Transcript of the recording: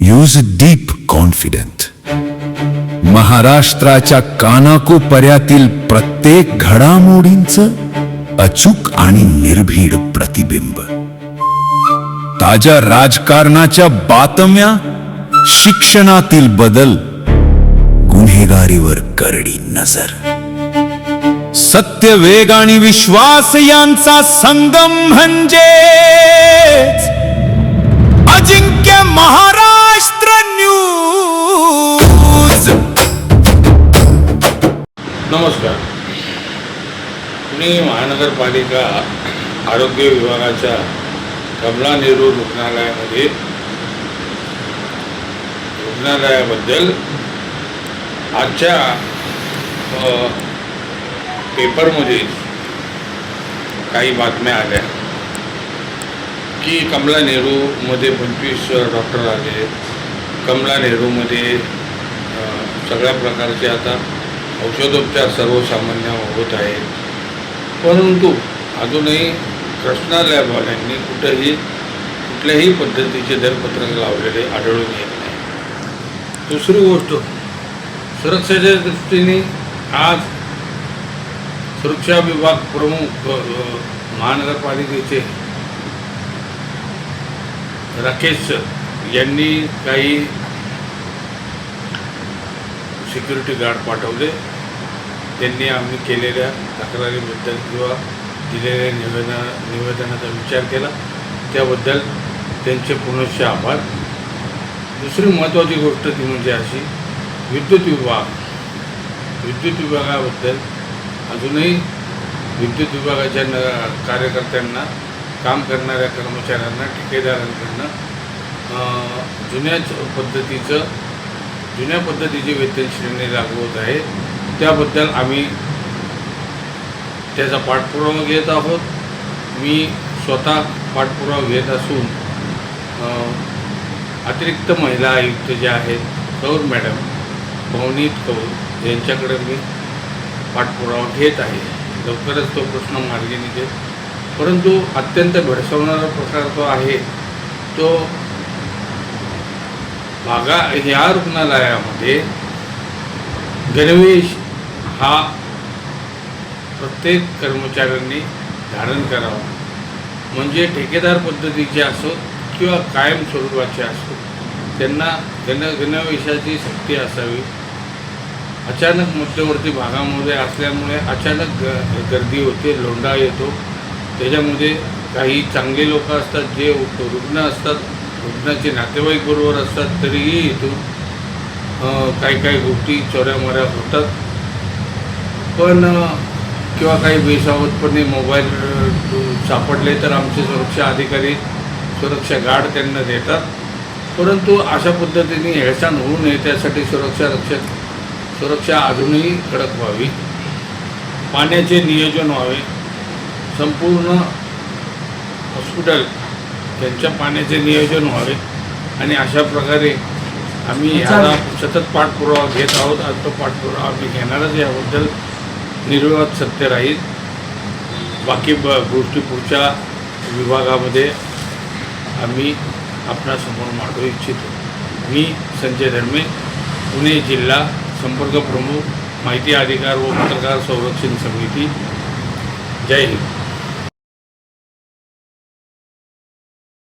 Use deep confident. महाराष्ट्राच्या कानाकोपऱ्यातील प्रत्येक घडामोडींचं अचूक आणि निर्भीड प्रतिबिंब. ताज्या राजकारणाच्या बातम्या, शिक्षणातील बदल, गुन्हेगारीवर करडी नजर. सत्य, वेग आणि विश्वास यांचा संगम म्हणजे अजिंक्य महाराष्ट्र न्यूज. नमस्कार. पुणे महानगरपालिका आरोग्य विभागाच्या कमला नेहरू रुग्णालयाबद्दल आजच्या पेपरमध्ये काही बातम्या आल्या की कमला नेहरूमध्ये 25 डॉक्टर आले. कमला नेहरूमध्ये सगळ्या प्रकारचे आता औषधोपचार सर्वसामान्य होत आहेत. परंतु अजूनही कृष्णा लॅबवाल्यांनी कुठल्याही पद्धतीचे दरपत्रक लावलेले आढळून येत नाही. दुसरी गोष्ट, सुरक्षेच्या दृष्टीने आज सुरक्षा विभाग प्रमुख महानगरपालिकेचे राकेश यांनी काही सिक्युरिटी गार्ड पाठवले. त्यांनी आम्ही केलेल्या तक्रारीबद्दल किंवा दिलेल्या निवेदनाचा विचार केला, त्याबद्दल त्यांचे पुनश्च आभार. दुसरी महत्त्वाची गोष्ट ती म्हणजे अशी, विद्युत विभागाबद्दल अजूनही विद्युत विभागाच्या कार्यकर्त्यांना, काम करणाऱ्या कर्मचाऱ्यांना, ठेकेदारांकडनं जुन्या पद्धतीचे वेतन श्रेणी लागू होत आहे. त्याबद्दल आम्ही त्याचा पाठपुरावा घेत आहोत. मी स्वतः पाठपुरावा घेत असून अतिरिक्त महिला आयुक्त ज्या आहेत कौर मॅडम, भवनीत कौर यांच्याकडे मी पाठपुरावा घेत आहे. लवकरच तो प्रश्न मार्गी निघेल. परंतु अत्यंत भेडसावणारा प्रकार तो आहे, तो या रुग्णालयामध्ये गणवेश हा प्रत्येक कर्मचाऱ्यांनी धारण करावा. म्हणजे ठेकेदार पद्धतीचे असो किंवा कायम स्वरूपाचे असो, त्यांना गणवेशाची सक्ती असावी. अचानक मध्यवर्ती भागामध्ये असल्यामुळे अचानक गर्दी होते, लोंढा येतो. त्याच्यामध्ये काही चांगले लोक असतात, जे रुग्ण असतात, रुग्णाचे नातेवाईक बरोबर असतात, तरीही इथून काही गोष्टी चोऱ्यामाऱ्या होतात. पण किंवा काही बेसावधपणे मोबाईल सापडले तर आमचे सुरक्षा अधिकारी, सुरक्षा गार्ड त्यांना देतात. परंतु अशा पद्धतीने हेळसांड होऊ नये त्यासाठी सुरक्षा अजूनही कडक व्हावी. पाण्याचे नियोजन व्हावे. संपूर्ण हॉस्पिटल यांच्या पाण्याचे नियोजन व्हावे आणि अशा प्रकारे आम्ही ह्याला सतत पाठपुरावा घेत आहोत. आज तो पाठपुरावा आम्ही घेणारच. याबद्दल निर्विवाद सत्य राहील. बाकी गोष्टी पुढच्या विभागामध्ये आम्ही आपणासमोर मांडू इच्छितो. मी संजय धर्मे, पुणे जिल्हा संपर्क प्रमुख, माहिती अधिकार व पत्रकार संरक्षण समिती. जय हिंद.